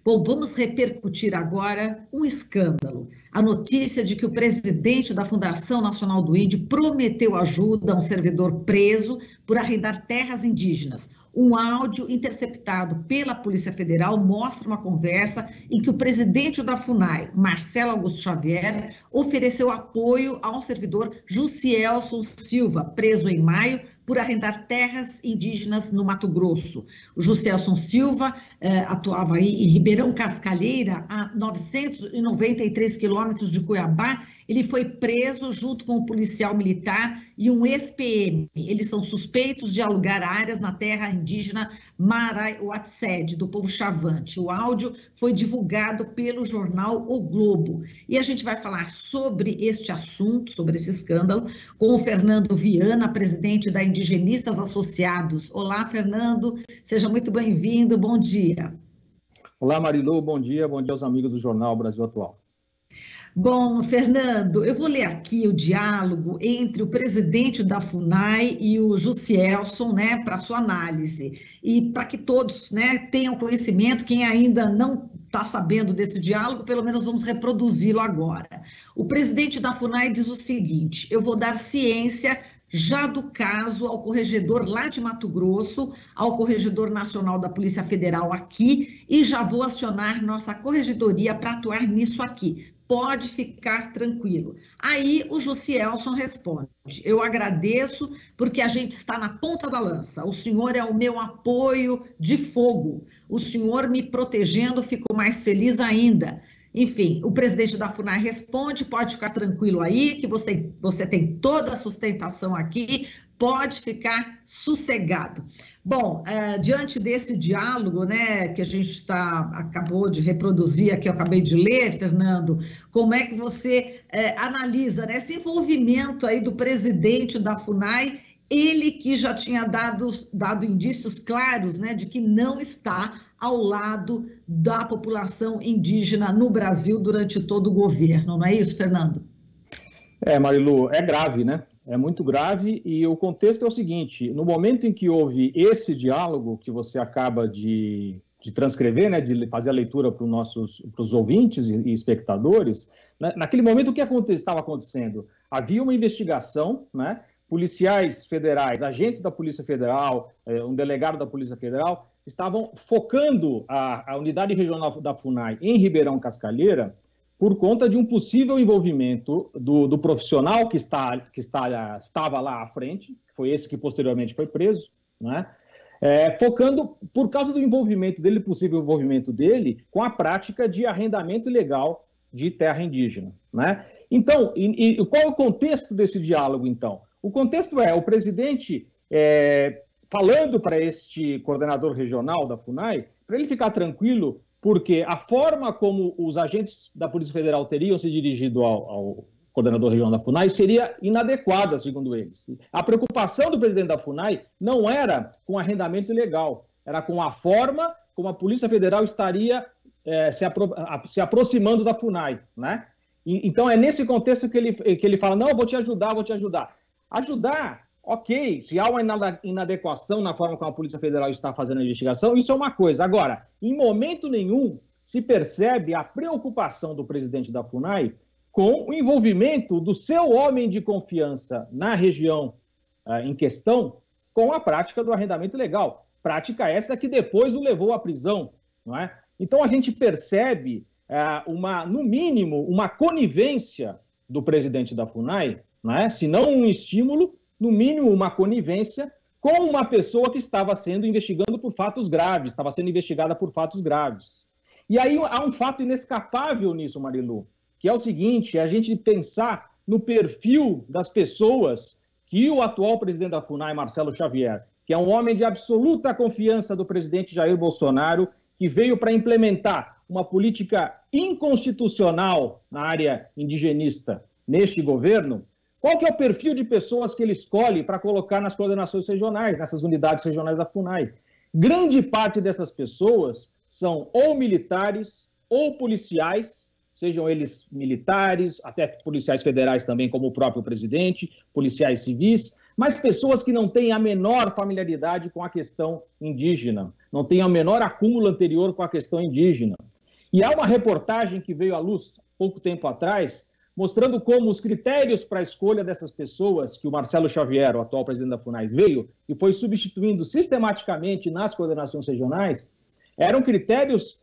Bom, vamos repercutir agora um escândalo. A notícia de que o presidente da Fundação Nacional do Índio prometeu ajuda a um servidor preso por arrendar terras indígenas. Um áudio interceptado pela Polícia Federal mostra uma conversa em que o presidente da FUNAI, Marcelo Augusto Xavier, ofereceu apoio ao servidor Jussielson Silva, preso em maio por arrendar terras indígenas no Mato Grosso. O Jussielson Silva atuava aí em Ribeirão Cascalheira, a 993 quilômetros de Cuiabá. Ele foi preso junto com um policial militar e um ex-PM. Eles são suspeitos de alugar áreas na terra indígena Marai-Uatsed, do povo Chavante. O áudio foi divulgado pelo jornal O Globo. E a gente vai falar sobre este assunto, sobre esse escândalo, com o Fernando Viana, presidente da Indigenistas Associados. Olá, Fernando, seja muito bem-vindo, bom dia. Olá, Marilu, bom dia aos amigos do Jornal Brasil Atual. Bom, Fernando, eu vou ler aqui o diálogo entre o presidente da FUNAI e o Jussielson, né, para sua análise. E para que todos, né, tenham conhecimento, quem ainda não está sabendo desse diálogo, pelo menos vamos reproduzi-lo agora. O presidente da FUNAI diz o seguinte: eu vou dar ciência já do caso ao corregedor lá de Mato Grosso, ao corregedor nacional da Polícia Federal aqui, e já vou acionar nossa corregedoria para atuar nisso aqui. Pode ficar tranquilo. Aí o Jussielson responde: eu agradeço porque a gente está na ponta da lança. O senhor é o meu apoio de fogo. O senhor me protegendo, fico mais feliz ainda. Enfim, o presidente da FUNAI responde: pode ficar tranquilo aí, que você tem toda a sustentação aqui, pode ficar sossegado. Bom, diante desse diálogo, né, que a gente acabou de reproduzir aqui, eu acabei de ler, Fernando, como é que você analisa, né, esse envolvimento aí do presidente da FUNAI, ele que já tinha dado indícios claros, né, de que não está ao lado da população indígena no Brasil durante todo o governo, não é isso, Fernando? Marilu, é grave, né? É muito grave, e o contexto é o seguinte: no momento em que houve esse diálogo que você acaba de transcrever, né, de fazer a leitura para os ouvintes e espectadores, né, naquele momento o que estava acontecendo? Havia uma investigação, né, policiais federais, agentes da Polícia Federal, um delegado da Polícia Federal, estavam focando a unidade regional da FUNAI em Ribeirão Cascalheira por conta de um possível envolvimento do profissional que estava lá à frente, foi esse que posteriormente foi preso, né? Focando por causa do envolvimento dele, possível envolvimento dele, com a prática de arrendamento ilegal de terra indígena, né? Então, qual é o contexto desse diálogo, então? O contexto é o presidente falando para este coordenador regional da FUNAI, para ele ficar tranquilo, porque a forma como os agentes da Polícia Federal teriam se dirigido ao coordenador regional da FUNAI seria inadequada, segundo eles. A preocupação do presidente da FUNAI não era com arrendamento ilegal, era com a forma como a Polícia Federal estaria se aproximando da FUNAI, né? Então é nesse contexto que ele fala: não, eu vou te ajudar, Ajudar, ok, se há uma inadequação na forma como a Polícia Federal está fazendo a investigação, isso é uma coisa. Agora, em momento nenhum se percebe a preocupação do presidente da FUNAI com o envolvimento do seu homem de confiança na região em questão com a prática do arrendamento ilegal. Prática essa que depois o levou à prisão, não é? Então a gente percebe, no mínimo, uma conivência do presidente da FUNAI, não é? Se não um estímulo, no mínimo uma conivência com uma pessoa que estava sendo investigada por fatos graves. E aí há um fato inescapável nisso, Marilu, que é o seguinte: é a gente pensar no perfil das pessoas que o atual presidente da FUNAI, Marcelo Xavier, que é um homem de absoluta confiança do presidente Jair Bolsonaro, que veio para implementar uma política inconstitucional na área indigenista neste governo. Qual que é o perfil de pessoas que ele escolhe para colocar nas coordenações regionais, nessas unidades regionais da FUNAI? Grande parte dessas pessoas são ou militares ou policiais, sejam eles militares, até policiais federais também, como o próprio presidente, policiais civis, mas pessoas que não têm a menor familiaridade com a questão indígena, não têm o menor acúmulo anterior com a questão indígena. E há uma reportagem que veio à luz pouco tempo atrás, mostrando como os critérios para a escolha dessas pessoas, que o Marcelo Xavier, o atual presidente da FUNAI, veio e foi substituindo sistematicamente nas coordenações regionais, eram critérios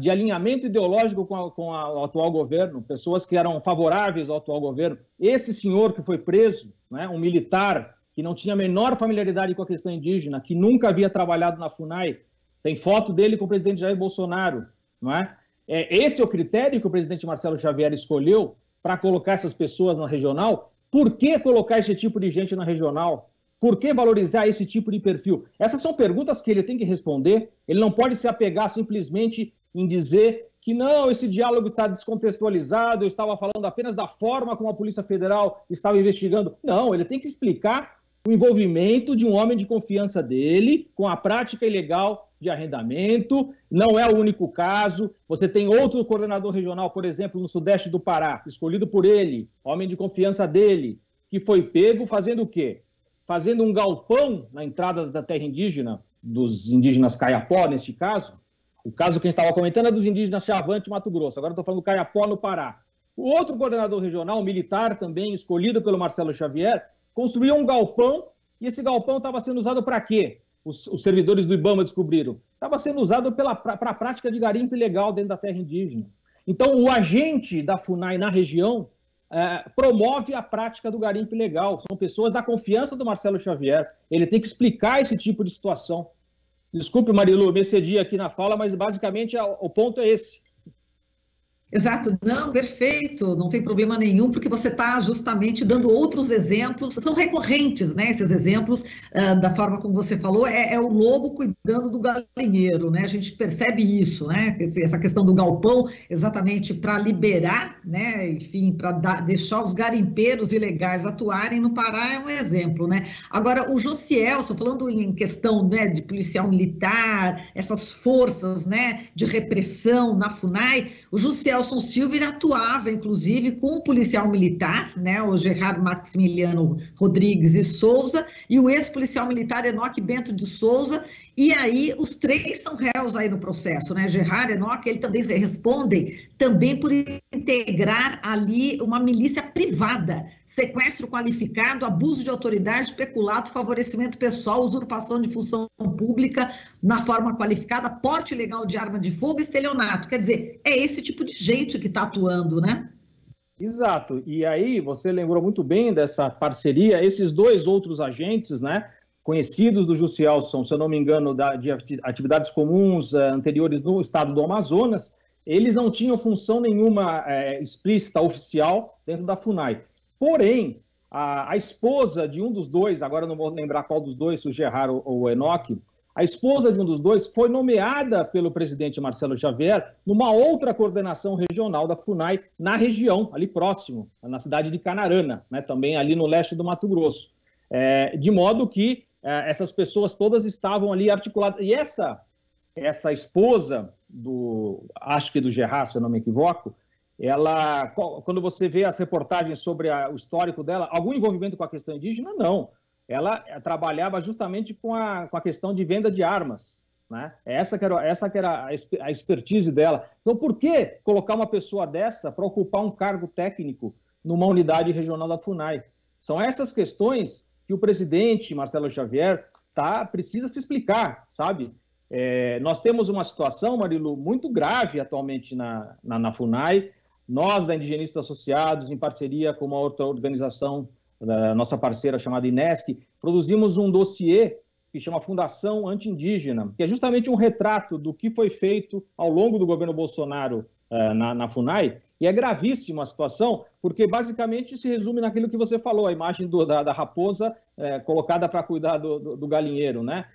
de alinhamento ideológico com o atual governo, pessoas que eram favoráveis ao atual governo. Esse senhor que foi preso, né, um militar que não tinha a menor familiaridade com a questão indígena, que nunca havia trabalhado na FUNAI, tem foto dele com o presidente Jair Bolsonaro, não é? Esse é o critério que o presidente Marcelo Xavier escolheu para colocar essas pessoas na regional. Por que colocar esse tipo de gente na regional? Por que valorizar esse tipo de perfil? Essas são perguntas que ele tem que responder. Ele não pode se apegar simplesmente em dizer que não, esse diálogo está descontextualizado, eu estava falando apenas da forma como a Polícia Federal estava investigando. Não, ele tem que explicar o envolvimento de um homem de confiança dele com a prática ilegal de arrendamento. Não é o único caso. Você tem outro coordenador regional, por exemplo, no sudeste do Pará, escolhido por ele, homem de confiança dele, que foi pego fazendo o quê? Fazendo um galpão na entrada da terra indígena, dos indígenas Caiapó, neste caso. O caso que a gente estava comentando é dos indígenas Chavante, Mato Grosso. Agora estou falando do Caiapó, no Pará. O outro coordenador regional, militar também, escolhido pelo Marcelo Xavier, construiu um galpão, e esse galpão estava sendo usado para quê? Os servidores do IBAMA descobriram. Estava sendo usado para a prática de garimpo ilegal dentro da terra indígena. Então, o agente da FUNAI na região promove a prática do garimpo ilegal. São pessoas da confiança do Marcelo Xavier. Ele tem que explicar esse tipo de situação. Desculpe, Marilu, me excedi aqui na fala, mas basicamente o ponto é esse. Exato, não, perfeito, não tem problema nenhum, porque você está justamente dando outros exemplos, são recorrentes, né, esses exemplos, da forma como você falou, é o lobo cuidando do galinheiro, né, a gente percebe isso, né, essa questão do galpão, exatamente para liberar, né, enfim, para deixar os garimpeiros ilegais atuarem no Pará é um exemplo, né. Agora, o Josielson, falando em questão, né, de policial militar, essas forças, né, de repressão na FUNAI, o Josielson Silva atuava, inclusive, com o policial militar, né, o Gerardo Maximiliano Rodrigues e Souza, e o ex-policial militar Enoque Bento de Souza, e aí os três são réus aí no processo, né, Gerardo e Enoque, eles também respondem também por integrar ali uma milícia privada, sequestro qualificado, abuso de autoridade, peculato, favorecimento pessoal, usurpação de função pública na forma qualificada, porte ilegal de arma de fogo e estelionato. Quer dizer, é esse tipo de gente que está atuando, né? Exato. E aí, você lembrou muito bem dessa parceria, esses dois outros agentes, né, conhecidos do Josielson, se eu não me engano, de atividades comuns anteriores no estado do Amazonas, eles não tinham função nenhuma explícita, oficial, dentro da FUNAI. Porém, a esposa de um dos dois, agora não vou lembrar qual dos dois, se o Gerardo ou o Enoque, a esposa de um dos dois foi nomeada pelo presidente Marcelo Xavier numa outra coordenação regional da FUNAI na região, ali próximo, na cidade de Canarana, né, também ali no leste do Mato Grosso. De modo que essas pessoas todas estavam ali articuladas. E essa esposa, acho que do Gerard, se eu não me equivoco, ela, quando você vê as reportagens sobre o histórico dela, algum envolvimento com a questão indígena? Não. Ela trabalhava justamente com a questão de venda de armas, né? Essa que era a expertise dela. Então, por que colocar uma pessoa dessa para ocupar um cargo técnico numa unidade regional da FUNAI? São essas questões que o presidente Marcelo Xavier precisa se explicar, sabe? Nós temos uma situação, Marilu, muito grave atualmente na FUNAI. Nós, da Indigenistas Associados, em parceria com uma outra organização, nossa parceira chamada INESC, produzimos um dossiê que chama Fundação Anti-Indígena, que é justamente um retrato do que foi feito ao longo do governo Bolsonaro na FUNAI, e é gravíssima a situação, porque basicamente se resume naquilo que você falou, a imagem da raposa colocada para cuidar do galinheiro, né?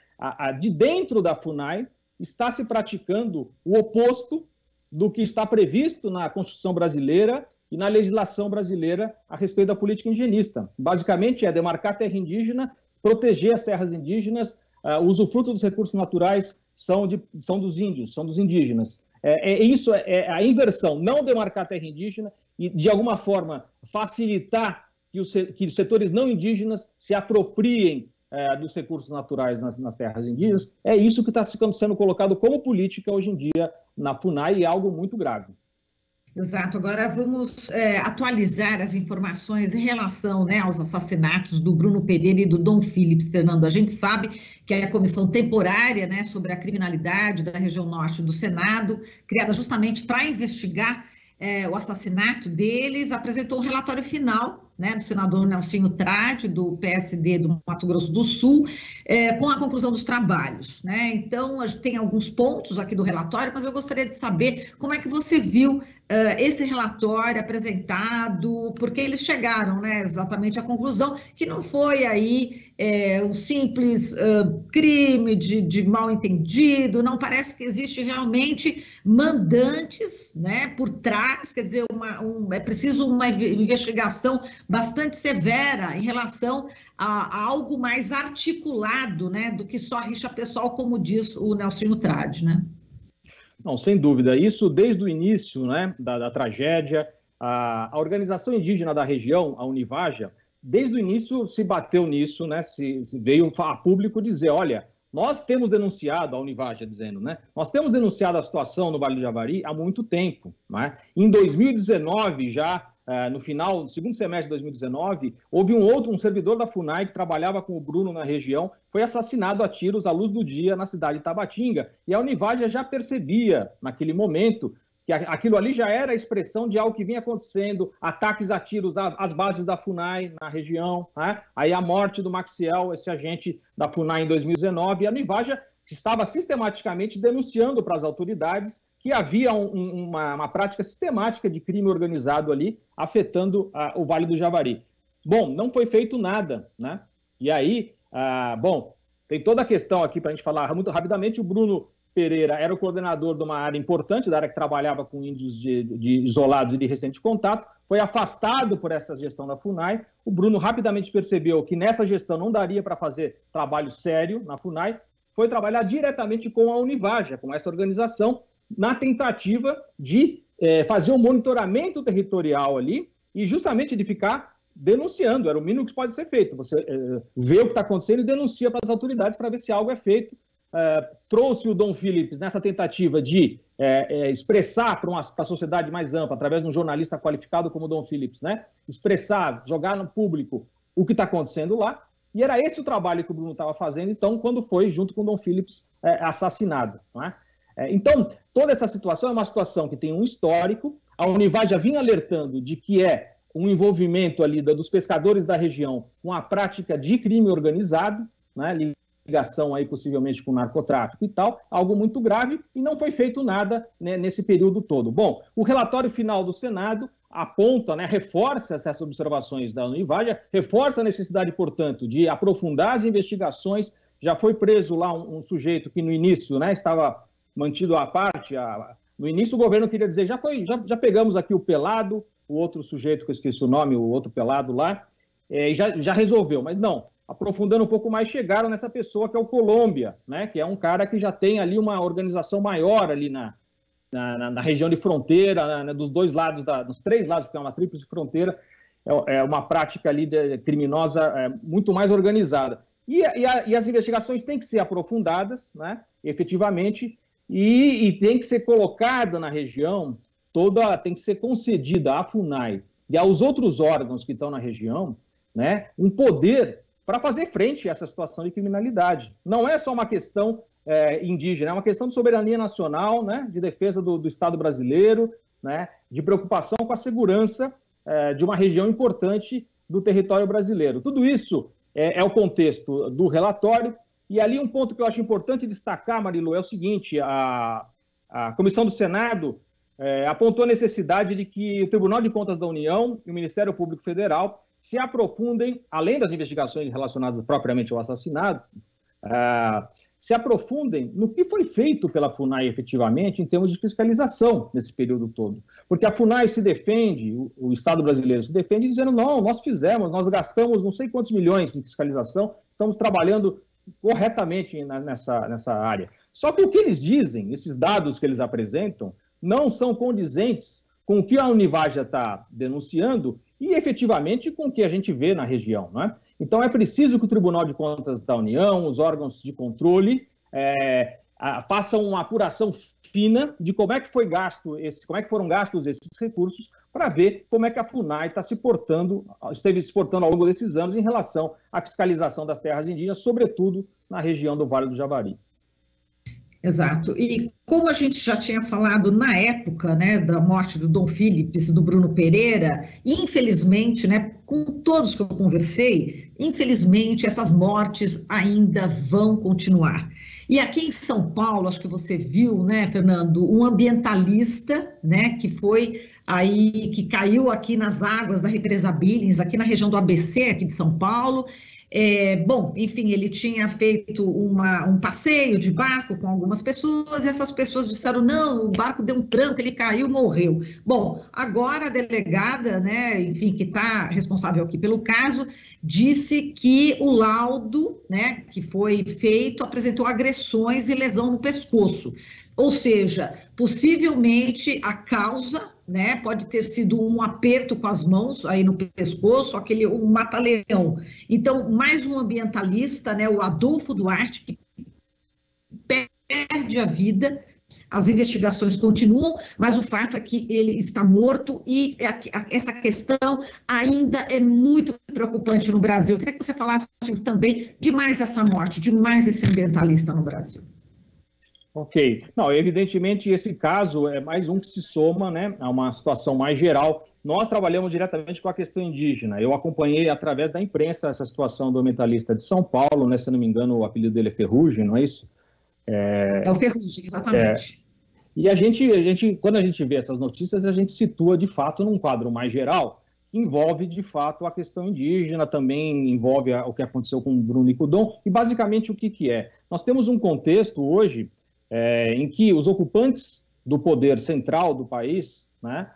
De dentro da FUNAI está se praticando o oposto do que está previsto na Constituição brasileira e na legislação brasileira a respeito da política indigenista. Basicamente é demarcar a terra indígena, proteger as terras indígenas, o usufruto dos recursos naturais são dos índios, são dos indígenas. Isso é a inversão, não demarcar a terra indígena e, de alguma forma, facilitar que os setores não indígenas se apropriem dos recursos naturais nas terras indígenas. É isso que está sendo colocado como política hoje em dia na FUNAI, é algo muito grave. Exato. Agora vamos atualizar as informações em relação, né, aos assassinatos do Bruno Pereira e do Dom Phillips, Fernando. A gente sabe que a comissão temporária, né, sobre a criminalidade da região norte do Senado, criada justamente para investigar o assassinato deles, apresentou um relatório final, né, do senador Nelsinho Trade, do PSD do Mato Grosso do Sul, com a conclusão dos trabalhos, né? Então, a gente tem alguns pontos aqui do relatório, mas eu gostaria de saber como é que você viu esse relatório apresentado, porque eles chegaram, né, exatamente à conclusão que não foi aí um simples crime de mal entendido, não parece que existe realmente mandantes, né, por trás, quer dizer, é preciso uma investigação bastante severa em relação a algo mais articulado, né, do que só rixa pessoal, como diz o Nelsinho Trade, né? Não, sem dúvida. Isso desde o início, né, da tragédia, a organização indígena da região, a Univaja, desde o início se bateu nisso, né, se veio a público dizer, olha, nós temos denunciado, a Univaja dizendo, né, nós temos denunciado a situação no Vale do Javari há muito tempo, né? Em 2019, já no final do segundo semestre de 2019, houve um servidor da FUNAI que trabalhava com o Bruno na região, foi assassinado a tiros à luz do dia na cidade de Tabatinga, e a Univaja já percebia, naquele momento, que aquilo ali já era a expressão de algo que vinha acontecendo, ataques a tiros às bases da FUNAI na região, né? Aí a morte do Maxiel, esse agente da FUNAI em 2019, e a Univaja estava sistematicamente denunciando para as autoridades que havia uma prática sistemática de crime organizado ali, afetando o Vale do Javari. Bom, não foi feito nada, né? E aí, bom, tem toda a questão aqui para a gente falar muito rapidamente. O Bruno Pereira era o coordenador de uma área importante, da área que trabalhava com índios de isolados e de recente contato, foi afastado por essa gestão da FUNAI. O Bruno rapidamente percebeu que nessa gestão não daria para fazer trabalho sério na FUNAI, foi trabalhar diretamente com a Univaja, com essa organização, na tentativa de fazer um monitoramento territorial ali e justamente de ficar denunciando, era o mínimo que pode ser feito. Você vê o que está acontecendo e denuncia para as autoridades para ver se algo é feito. Trouxe o Dom Phillips nessa tentativa de expressar para a sociedade mais ampla, através de um jornalista qualificado como o Dom Phillips, né? Expressar, jogar no público o que está acontecendo lá. E era esse o trabalho que o Bruno estava fazendo, então, quando foi junto com o Dom Phillips assassinado, não é? Então, toda essa situação é uma situação que tem um histórico. A Univaja vinha alertando de que um envolvimento ali dos pescadores da região com a prática de crime organizado, né, ligação aí possivelmente com narcotráfico e tal, algo muito grave, e não foi feito nada, né, nesse período todo. Bom, o relatório final do Senado aponta, né, reforça essas observações da Univaja, reforça a necessidade, portanto, de aprofundar as investigações. Já foi preso lá um sujeito que no início, né, estava mantido à parte. No início o governo queria dizer, já pegamos aqui o Pelado, o outro sujeito que eu esqueci o nome, o outro Pelado lá, e já resolveu, mas não. Aprofundando um pouco mais, chegaram nessa pessoa que é o Colômbia, né, que é um cara que já tem ali uma organização maior ali na região de fronteira, né, dos dois lados, dos três lados, porque é uma tríplice fronteira, é uma prática ali criminosa muito mais organizada. E as investigações têm que ser aprofundadas, né, efetivamente, e tem que ser colocada na região, tem que ser concedida à FUNAI e aos outros órgãos que estão na região, né, um poder para fazer frente a essa situação de criminalidade. Não é só uma questão indígena, é uma questão de soberania nacional, né, de defesa do Estado brasileiro, né, de preocupação com a segurança de uma região importante do território brasileiro. Tudo isso é o contexto do relatório. E ali um ponto que eu acho importante destacar, Marilu, é o seguinte: a Comissão do Senado apontou a necessidade de que o Tribunal de Contas da União e o Ministério Público Federal se aprofundem, além das investigações relacionadas propriamente ao assassinato, se aprofundem no que foi feito pela FUNAI efetivamente em termos de fiscalização nesse período todo. Porque a FUNAI se defende, o Estado brasileiro se defende dizendo, não, nós fizemos, nós gastamos não sei quantos milhões em fiscalização, estamos trabalhando corretamente nessa área. Só que o que eles dizem, esses dados que eles apresentam, não são condizentes com o que a Univaja está denunciando e, efetivamente, com o que a gente vê na região, não é? Então, é preciso que o Tribunal de Contas da União, os órgãos de controle, façam uma apuração fina de como é que foi gasto como é que foram gastos esses recursos, para ver como é que a FUNAI esteve se portando ao longo desses anos em relação à fiscalização das terras indígenas, sobretudo na região do Vale do Javari. Exato. E como a gente já tinha falado na época, né, da morte do Dom Philips, do Bruno Pereira, infelizmente, né, com todos que eu conversei, infelizmente essas mortes ainda vão continuar. E aqui em São Paulo, acho que você viu, né, Fernando, um ambientalista, né, que caiu aqui nas águas da represa Billings, aqui na região do ABC, aqui de São Paulo. Bom, enfim, ele tinha feito um passeio de barco com algumas pessoas e essas pessoas disseram, não, o barco deu um tranco, ele caiu, morreu. Bom, agora a delegada, né, enfim, que está responsável aqui pelo caso, disse que o laudo, né, que foi feito apresentou agressões e lesão no pescoço. Ou seja, possivelmente a causa, né, pode ter sido um aperto com as mãos aí no pescoço, um mata-leão. Então, mais um ambientalista, né, o Adolfo Duarte, que perde a vida. As investigações continuam, mas o fato é que ele está morto e essa questão ainda é muito preocupante no Brasil. Eu queria que você falasse também de mais essa morte, de mais esse ambientalista no Brasil. Ok. Não, evidentemente esse caso é mais um que se soma, né, a uma situação mais geral. Nós trabalhamos diretamente com a questão indígena. Eu acompanhei através da imprensa essa situação do ambientalista de São Paulo, né, se não me engano o apelido dele é Ferrugem, não é isso? É o Ferrugem, exatamente. E quando a gente vê essas notícias, a gente situa de fato num quadro mais geral, envolve de fato a questão indígena, também envolve o que aconteceu com o Bruno Nicodon, e basicamente o que é? Nós temos um contexto hoje em que os ocupantes do poder central do país, né,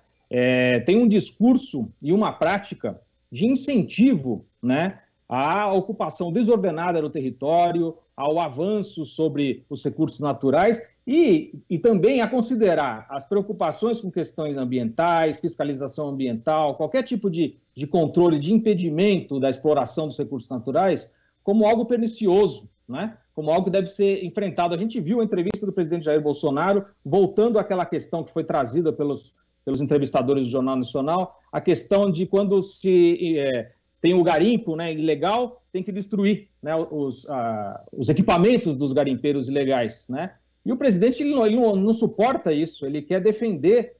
têm um discurso e uma prática de incentivo, né, à ocupação desordenada do território, ao avanço sobre os recursos naturais e também a considerar as preocupações com questões ambientais, fiscalização ambiental, qualquer tipo de controle, de impedimento da exploração dos recursos naturais como algo pernicioso, né? Como algo que deve ser enfrentado. A gente viu a entrevista do presidente Jair Bolsonaro, voltando àquela questão que foi trazida pelos entrevistadores do Jornal Nacional, a questão de quando se tem o garimpo, né, ilegal, tem que destruir, né, os equipamentos dos garimpeiros ilegais, né? E o presidente ele não suporta isso, ele quer defender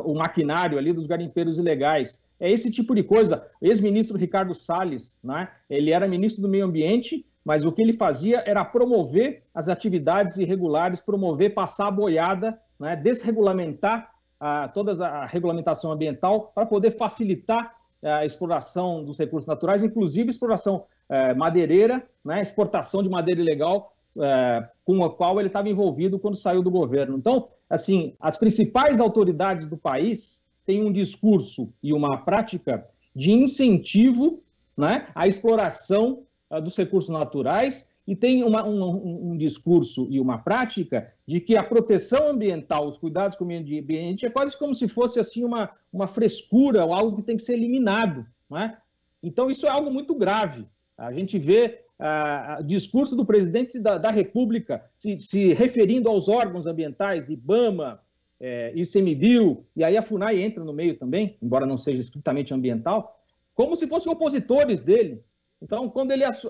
o maquinário ali dos garimpeiros ilegais. É esse tipo de coisa. O ex-ministro Ricardo Salles, né, ele era ministro do Meio Ambiente, mas o que ele fazia era promover as atividades irregulares, passar a boiada, né, desregulamentar toda a regulamentação ambiental para poder facilitar a exploração dos recursos naturais, inclusive exploração madeireira, né, exportação de madeira ilegal, com a qual ele estava envolvido quando saiu do governo. Então, assim, as principais autoridades do país têm um discurso e uma prática de incentivo, né, à exploração dos recursos naturais e tem um discurso e uma prática de que a proteção ambiental, os cuidados com o meio ambiente é quase como se fosse assim uma frescura ou algo que tem que ser eliminado, né? Então isso é algo muito grave. A gente vê o discurso do presidente da República se referindo aos órgãos ambientais, IBAMA, ICMBio, e aí a FUNAI entra no meio também, embora não seja estritamente ambiental, como se fossem opositores dele. Então,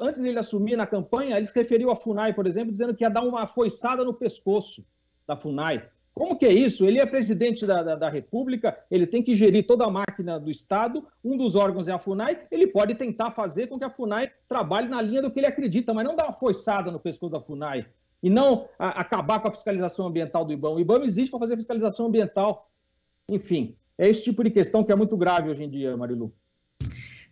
antes dele assumir na campanha, ele se referiu à FUNAI, por exemplo, dizendo que ia dar uma foiçada no pescoço da FUNAI. Como que é isso? Ele é presidente da República, ele tem que gerir toda a máquina do Estado, um dos órgãos é a FUNAI, ele pode tentar fazer com que a FUNAI trabalhe na linha do que ele acredita, mas não dar uma foiçada no pescoço da FUNAI e não acabar com a fiscalização ambiental do IBAMA. O IBAMA existe para fazer fiscalização ambiental. Enfim, é esse tipo de questão que é muito grave hoje em dia, Marilu.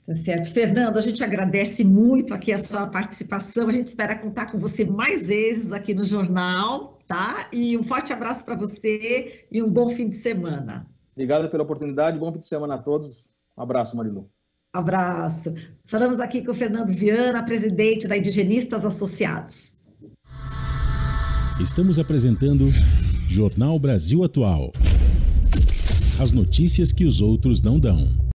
Tá certo. Fernando, a gente agradece muito aqui a sua participação, a gente espera contar com você mais vezes aqui no jornal, tá? E um forte abraço para você e um bom fim de semana. Obrigado pela oportunidade, bom fim de semana a todos. Um abraço, Marilu. Abraço. Falamos aqui com o Fernando Viana, presidente da Indigenistas Associados. Estamos apresentando Jornal Brasil Atual. As notícias que os outros não dão.